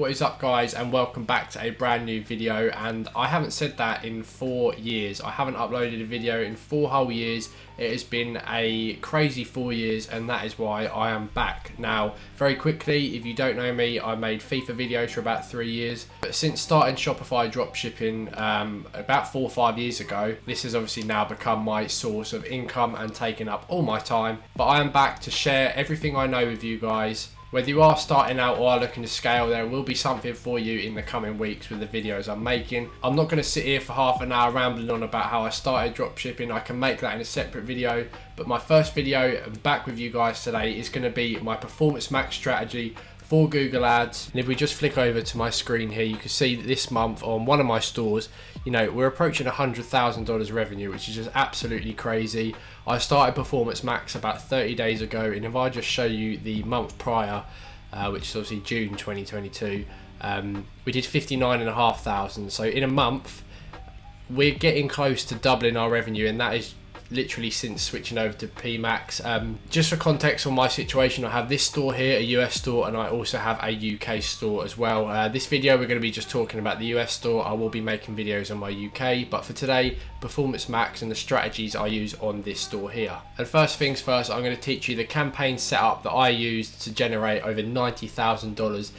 What is up, guys, and welcome back to a brand new video. And I haven't said that in 4 years. I haven't uploaded a video in 4 whole years. It has been a crazy 4 years, and that is why I am back. Now, very quickly, if you don't know me, I made FIFA videos for about 3 years. But since starting Shopify dropshipping about 4 or 5 years ago, this has obviously now become my source of income and taking up all my time. But I am back to share everything I know with you guys. Whether you are starting out or are looking to scale, there will be something for you in the coming weeks with the videos I'm making. I'm not going to sit here for half an hour rambling on about how I started dropshipping. I can make that in a separate video. But my first video back with you guys today is going to be my performance max strategy for Google Ads. And if we just flick over to my screen here, you can see that this month on one of my stores, you know, we're approaching $100,000 revenue, which is just absolutely crazy. I started Performance Max about 30 days ago, and if I just show you the month prior, which is obviously June 2022, we did 59,500. So in a month, we're getting close to doubling our revenue, and that is literally since switching over to PMax. Just for context on my situation, I have this store here, a US store, and I also have a UK store as well. This video we're going to be just talking about the US store. I will be making videos on my UK, but for today, Performance Max and the strategies I use on this store here. And first things first, I'm going to teach you the campaign setup that I used to generate over $90,000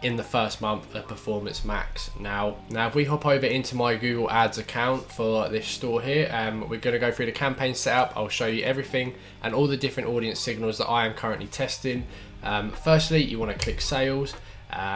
in the first month of Performance Max. Now if we hop over into my Google Ads account for this store here, we're going to go through the campaign setup. I'll show you everything and all the different audience signals that I am currently testing. Firstly, you want to click sales.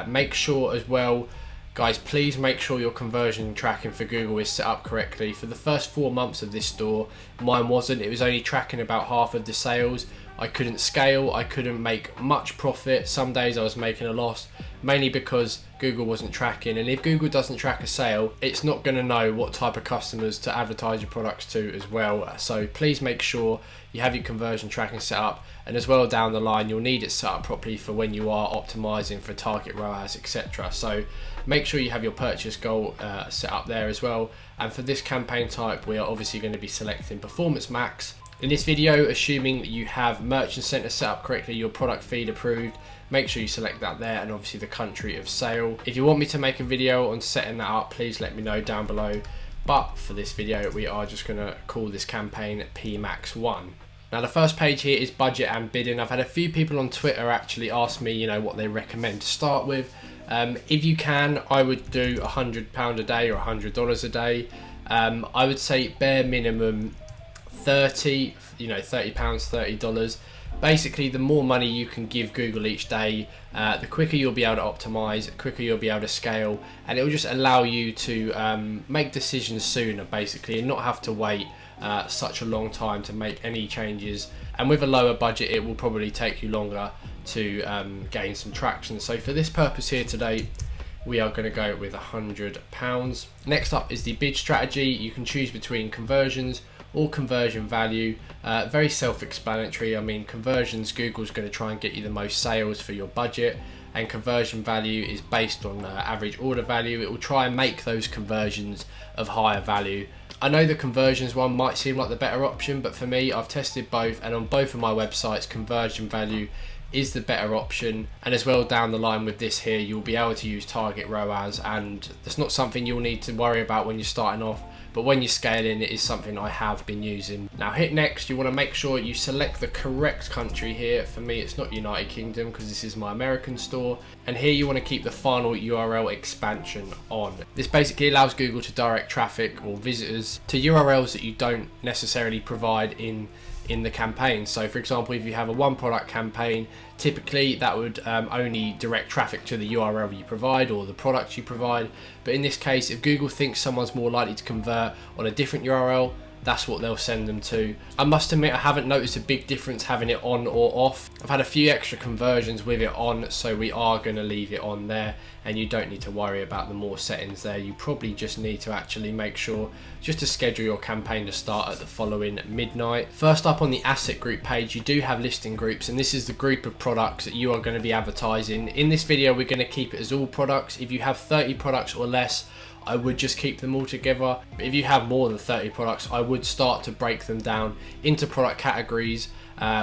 Make sure as well, guys, please make sure your conversion tracking for Google is set up correctly. For the first 4 months of this store, mine wasn't. It was only tracking about half of the sales. I couldn't scale, I couldn't make much profit. Some days I was making a loss, mainly because Google wasn't tracking. And if Google doesn't track a sale, it's not going to know what type of customers to advertise your products to as well. So please make sure you have your conversion tracking set up, and as well down the line you'll need it set up properly for when you are optimizing for target ROAS, etc. So make sure you have your purchase goal set up there as well. And for this campaign type, we are obviously going to be selecting Performance Max. In this video, assuming that you have Merchant Center set up correctly, your product feed approved, make sure you select that there, and obviously the country of sale. If you want me to make a video on setting that up, please let me know down below. But for this video, we are just going to call this campaign PMax1. Now the first page here is budget and bidding. I've had a few people on Twitter actually ask me, you know, what they recommend to start with. If you can, I would do £100 a day or $100 a day. I would say bare minimum 30, you know, £30, $30. Basically, the more money you can give Google each day, the quicker you'll be able to optimize, the quicker you'll be able to scale, and it will just allow you to make decisions sooner, basically, and not have to wait such a long time to make any changes. And with a lower budget, it will probably take you longer to gain some traction. So for this purpose here today, we are going to go with £100. Next up is the bid strategy. You can choose between conversions or conversion value. Very self-explanatory. I mean, conversions, Google's going to try and get you the most sales for your budget, and conversion value is based on average order value. It will try and make those conversions of higher value. I know the conversions one might seem like the better option, but for me, I've tested both, and on both of my websites, conversion value is the better option. And as well down the line with this here, you'll be able to use target ROAS, and that's not something you'll need to worry about when you're starting off, but when you're scaling, it is something I have been using. Now hit next. You want to make sure you select the correct country here. For me, it's not United Kingdom because this is my American store, and here you want to keep the final URL expansion on. This basically allows Google to direct traffic or visitors to URLs that you don't necessarily provide in the campaign. So for example, if you have a one product campaign, typically that would only direct traffic to the URL you provide or the products you provide. But in this case, if Google thinks someone's more likely to convert on a different URL, that's what they'll send them to. I must admit, I haven't noticed a big difference having it on or off. I've had a few extra conversions with it on, so we are going to leave it on there, and you don't need to worry about the more settings there. You probably just need to actually make sure just to schedule your campaign to start at the following midnight. First up on the asset group page, you do have listing groups, and this is the group of products that you are going to be advertising. In this video, we're going to keep it as all products. If you have 30 products or less, I would just keep them all together. But if you have more than 30 products, I would start to break them down into product categories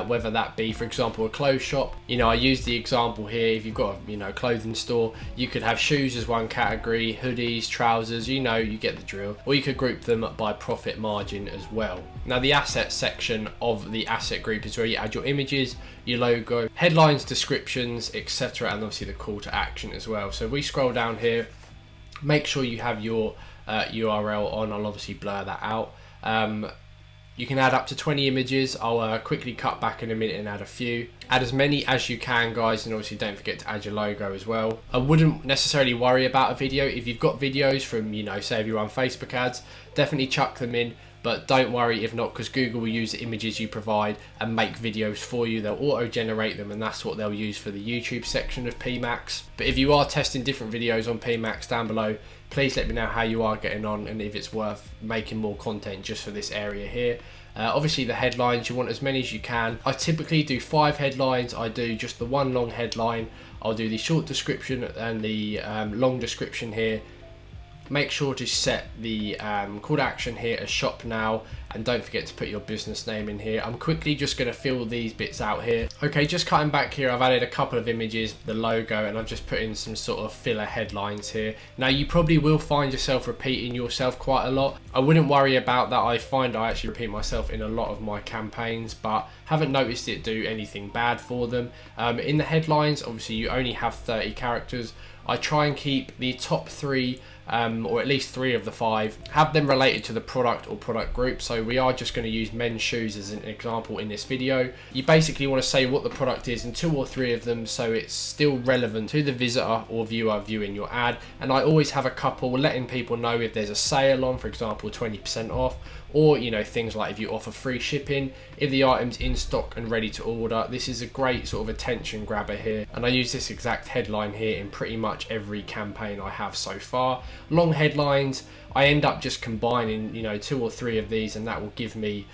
whether that be, for example, a clothes shop. You know, I use the example here, if you've got a, you know, clothing store, you could have shoes as one category, hoodies, trousers, you know, you get the drill. Or you could group them by profit margin as well. Now the assets section of the asset group is where you add your images, your logo, headlines, descriptions, etc., and obviously the call to action as well. So if we scroll down here, make sure you have your URL on. I'll obviously blur that out. You can add up to 20 images. I'll quickly cut back in a minute and add a few. Add as many as you can, guys, and obviously don't forget to add your logo as well. I wouldn't necessarily worry about a video. If you've got videos from, you know, say if you run Facebook ads, definitely chuck them in. But don't worry if not, because Google will use the images you provide and make videos for you. They'll auto-generate them, and that's what they'll use for the YouTube section of PMax. But if you are testing different videos on PMax down below, please let me know how you are getting on and if it's worth making more content just for this area here. Obviously the headlines, you want as many as you can. I typically do 5 headlines. I do just the one long headline. I'll do the short description and the long description here. Make sure to set the call to action here as shop now, and don't forget to put your business name in here. I'm quickly just going to fill these bits out here. Okay, just cutting back here, I've added a couple of images, the logo, and I've just put in some sort of filler headlines here. Now you probably will find yourself repeating yourself quite a lot. I wouldn't worry about that. I find I actually repeat myself in a lot of my campaigns, but haven't noticed it do anything bad for them. In the headlines, obviously you only have 30 characters. I try and keep the top 3 or at least 3 of the 5, have them related to the product or product group. So we are just going to use men's shoes as an example in this video. You basically want to say what the product is in 2 or 3 of them, so it's still relevant to the visitor or viewer viewing your ad. And I always have a couple letting people know if there's a sale on, for example 20% off, or you know, things like if you offer free shipping, if the item's in stock and ready to order. This is a great sort of attention grabber here, and I use this exact headline here in pretty much every campaign I have so far. Long headlines, I end up just combining, you know, 2 or 3 of these, and that will give me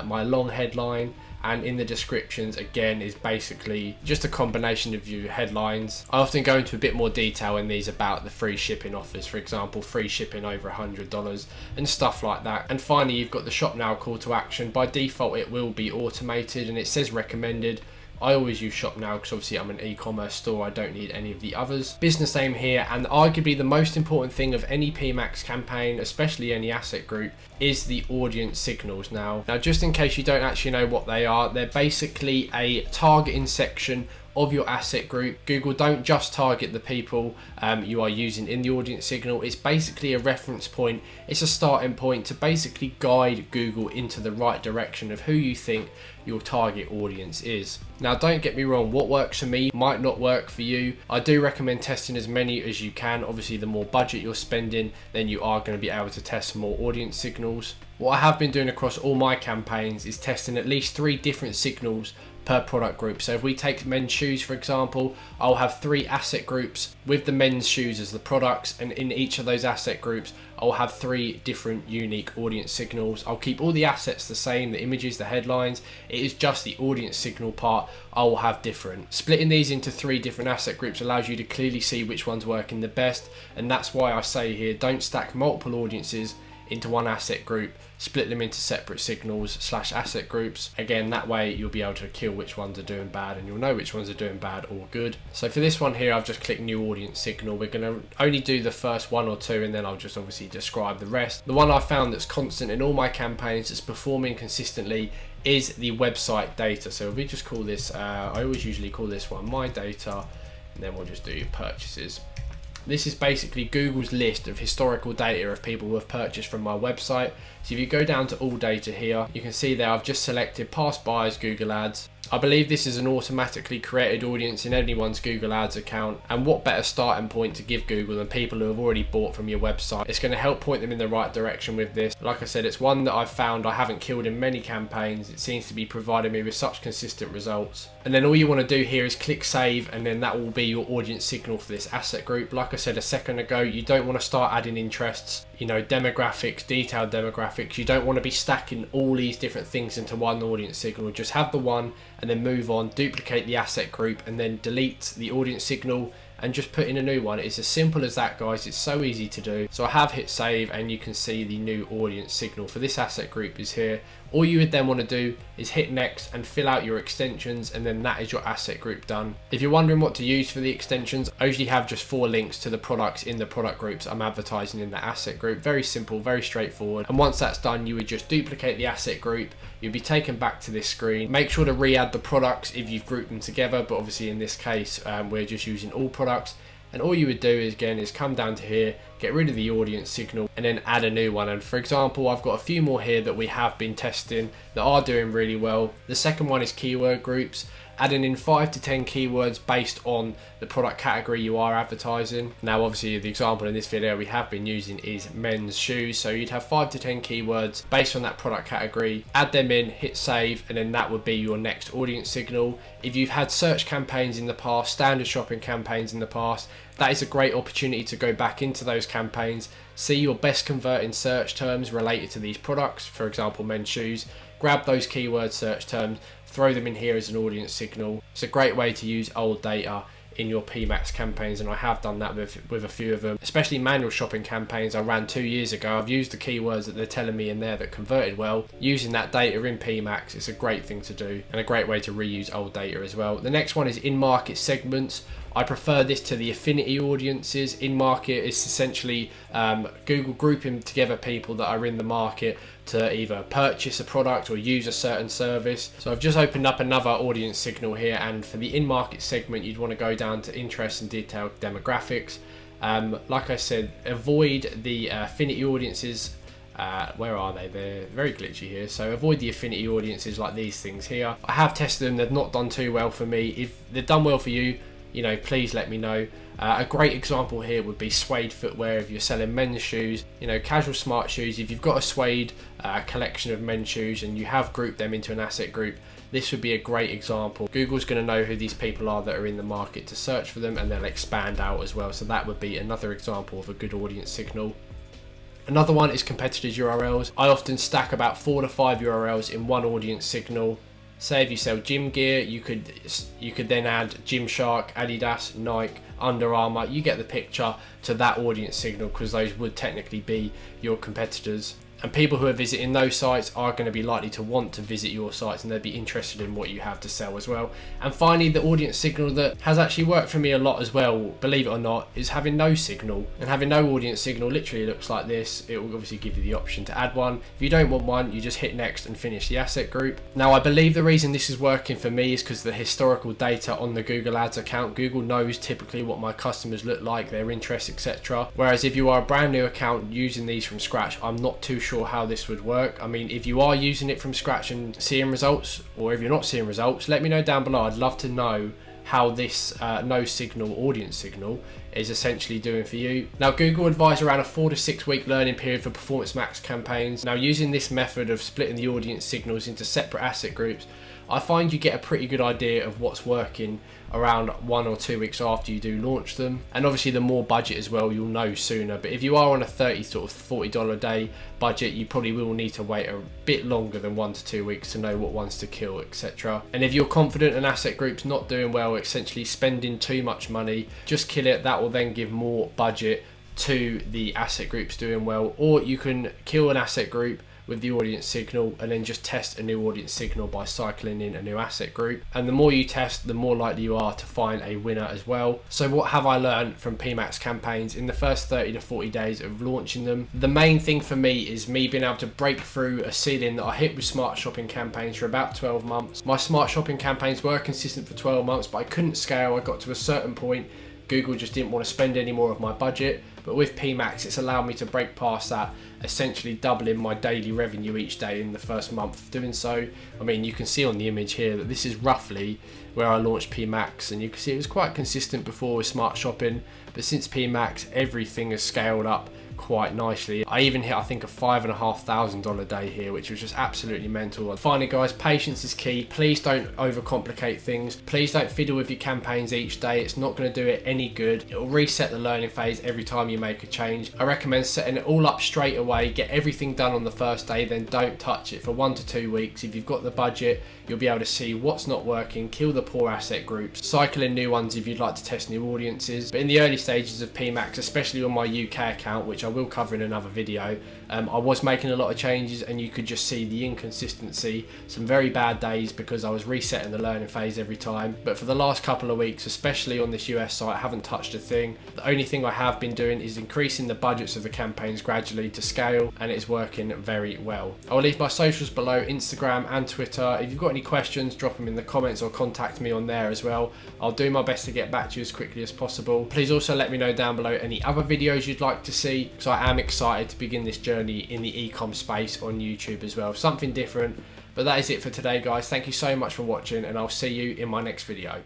my long headline. And in the descriptions, again, is basically just a combination of your headlines. I often go into a bit more detail in these about the free shipping offers, for example, free shipping over $100 and stuff like that. And finally, you've got the shop now call to action. By default, it will be automated and it says recommended. I always use Shop Now because obviously I'm an e-commerce store. I don't need any of the others. Business name here, and arguably the most important thing of any PMax campaign, especially any asset group, is the audience signals. Now just in case you don't actually know what they are, they're basically a targeting section of your asset group. Google don't just target the people you are using in the audience signal. It's basically a reference point. It's a starting point to basically guide Google into the right direction of who you think your target audience is. Now don't get me wrong, what works for me might not work for you. I do recommend testing as many as you can. Obviously the more budget you're spending, then you are going to be able to test more audience signals. What I have been doing across all my campaigns is testing at least 3 different signals per product group. So if we take men's shoes, for example, I'll have 3 asset groups with the men's shoes as the products, and in each of those asset groups I'll have 3 different unique audience signals. I'll keep all the assets the same, the images, the headlines. It is just the audience signal part I will have different. Splitting these into 3 different asset groups allows you to clearly see which one's working the best, and that's why I say here, don't stack multiple audiences into one asset group, split them into separate signals / asset groups. Again, that way you'll be able to kill which ones are doing bad, and you'll know which ones are doing bad or good. So for this one here, I've just clicked new audience signal. We're going to only do the first 1 or 2, and then I'll just obviously describe the rest. The one I found that's constant in all my campaigns, that's performing consistently, is the website data. So if we just call this, I always usually call this one my data, and then we'll just do purchases. This is basically Google's list of historical data of people who have purchased from my website. So if you go down to all data here, you can see there I've just selected past buyers Google Ads. I believe this is an automatically created audience in anyone's Google Ads account, and what better starting point to give Google than people who have already bought from your website. It's going to help point them in the right direction with this. Like I said, it's one that I've found I haven't killed in many campaigns. It seems to be providing me with such consistent results. And then all you want to do here is click save, and then that will be your audience signal for this asset group. Like I said a second ago, you don't want to start adding interests, you know, demographics, detailed demographics. You don't want to be stacking all these different things into one audience signal. Just have the one and then move on, duplicate the asset group, and then delete the audience signal and just put in a new one. It's as simple as that, guys. It's so easy to do. So I have hit save, and you can see the new audience signal for this asset group is here, All you would then want to do is hit next and fill out your extensions, and then that is your asset group done. If you're wondering what to use for the extensions, I usually have just 4 links to the products in the product groups I'm advertising in the asset group. Very simple, very straightforward. And once that's done, you would just duplicate the asset group. You'll be taken back to this screen. Make sure to re-add the products if you've grouped them together, but obviously in this case, we're just using all products. And all you would do is, again, is come down to here, get rid of the audience signal, and then add a new one. And for example, I've got a few more here that we have been testing that are doing really well. The second one is keyword groups, adding in 5 to 10 keywords based on the product category you are advertising. Now, obviously, the example in this video we have been using is men's shoes. So you'd have 5 to 10 keywords based on that product category, add them in, hit save, and then that would be your next audience signal. If you've had search campaigns in the past, standard shopping campaigns in the past, that is a great opportunity to go back into those campaigns, see your best converting search terms related to these products, for example, men's shoes, grab those keyword search terms, throw them in here as an audience signal. It's a great way to use old data in your PMAX campaigns, and I have done that with a few of them, especially manual shopping campaigns I ran 2 years ago. I've used the keywords that they're telling me in there that converted well. Using that data in PMAX, it's a great thing to do and a great way to reuse old data as well. The next one is in-market segments. I prefer this to the affinity audiences. In market is essentially Google grouping together people that are in the market to either purchase a product or use a certain service. So I've just opened up another audience signal here, and for the in-market segment, you'd want to go down to interest and detailed demographics. Like I said, avoid the affinity audiences. Where are they? They're very glitchy here, so avoid the affinity audiences like these things here. I have tested them, they've not done too well for me. If they've done well for you, you know, please let me know. A great example here would be suede footwear. If you're selling men's shoes, you know, casual smart shoes, if you've got a suede collection of men's shoes and you have grouped them into an asset group, this would be a great example. Google's going to know who these people are that are in the market to search for them, and they'll expand out as well. So that would be another example of a good audience signal. Another one is competitors' URLs. I often stack about 4 to 5 URLs in one audience signal. Say if you sell gym gear, you could then add Gymshark, Adidas, Nike, Under Armour. You get the picture to that audience signal, because those would technically be your competitors. And people who are visiting those sites are going to be likely to want to visit your sites, and they'd be interested in what you have to sell as well. And finally, the audience signal that has actually worked for me a lot as well, believe it or not, is having no signal. And having no audience signal literally looks like this. It will obviously give you the option to add one. If you don't want one, you just hit next and finish the asset group. Now, I believe the reason this is working for me is because the historical data on the Google Ads account. Google knows typically what my customers look like, their interests, etc. Whereas if you are a brand new account using these from scratch, I'm not too sure how this would work. I mean, if you are using it from scratch and seeing results, or if you're not seeing results, let me know down below. I'd love to know how this no signal audience signal is essentially doing for you. Now, Google advise around a 4 to 6 week learning period for Performance Max campaigns. Now, using this method of splitting the audience signals into separate asset groups, I find you get a pretty good idea of what's working around 1 or 2 weeks after you do launch them. And obviously the more budget as well, you'll know sooner. But if you are on a $40 a day budget, you probably will need to wait a bit longer than 1 to 2 weeks to know what ones to kill, etc. And if you're confident an asset group's not doing well, essentially spending too much money, just kill it. That will then give more budget to the asset groups doing well. Or you can kill an asset group with the audience signal and then just test a new audience signal by cycling in a new asset group. And the more you test, the more likely you are to find a winner as well. So what have I learned from PMAX campaigns in the first 30 to 40 days of launching them? The main thing for me is me being able to break through a ceiling that I hit with smart shopping campaigns for about 12 months. My smart shopping campaigns were consistent for 12 months, but I couldn't scale. I got to a certain point. Google just didn't want to spend any more of my budget. But with PMAX, it's allowed me to break past that, essentially doubling my daily revenue each day in the first month of doing so. I mean, you can see on the image here that this is roughly where I launched PMAX, and you can see it was quite consistent before with smart shopping, but since PMAX, everything has scaled up quite nicely. I even hit, I think, a $5,500 day here, which was just absolutely mental. Finally, guys, patience is key. Please don't overcomplicate things. Please don't fiddle with your campaigns each day. It's not going to do it any good. It'll reset the learning phase every time you make a change. I recommend setting it all up straight away, get everything done on the first day, then don't touch it for 1 to 2 weeks. If you've got the budget, you'll be able to see what's not working, kill the poor asset groups, cycle in new ones if you'd like to test new audiences. But in the early stages of PMAX, especially on my UK account, which I will cover in another video. I was making a lot of changes, and you could just see the inconsistency, some very bad days because I was resetting the learning phase every time. But for the last couple of weeks, especially on this US site, I haven't touched a thing. The only thing I have been doing is increasing the budgets of the campaigns gradually to scale, and it's working very well. I'll leave my socials below, Instagram and Twitter. If you've got any questions, drop them in the comments or contact me on there as well. I'll do my best to get back to you as quickly as possible. Please also let me know down below any other videos you'd like to see, because I am excited to begin this journey in the e-com space on YouTube as well. Something different. But that is it for today, guys. Thank you so much for watching, and I'll see you in my next video.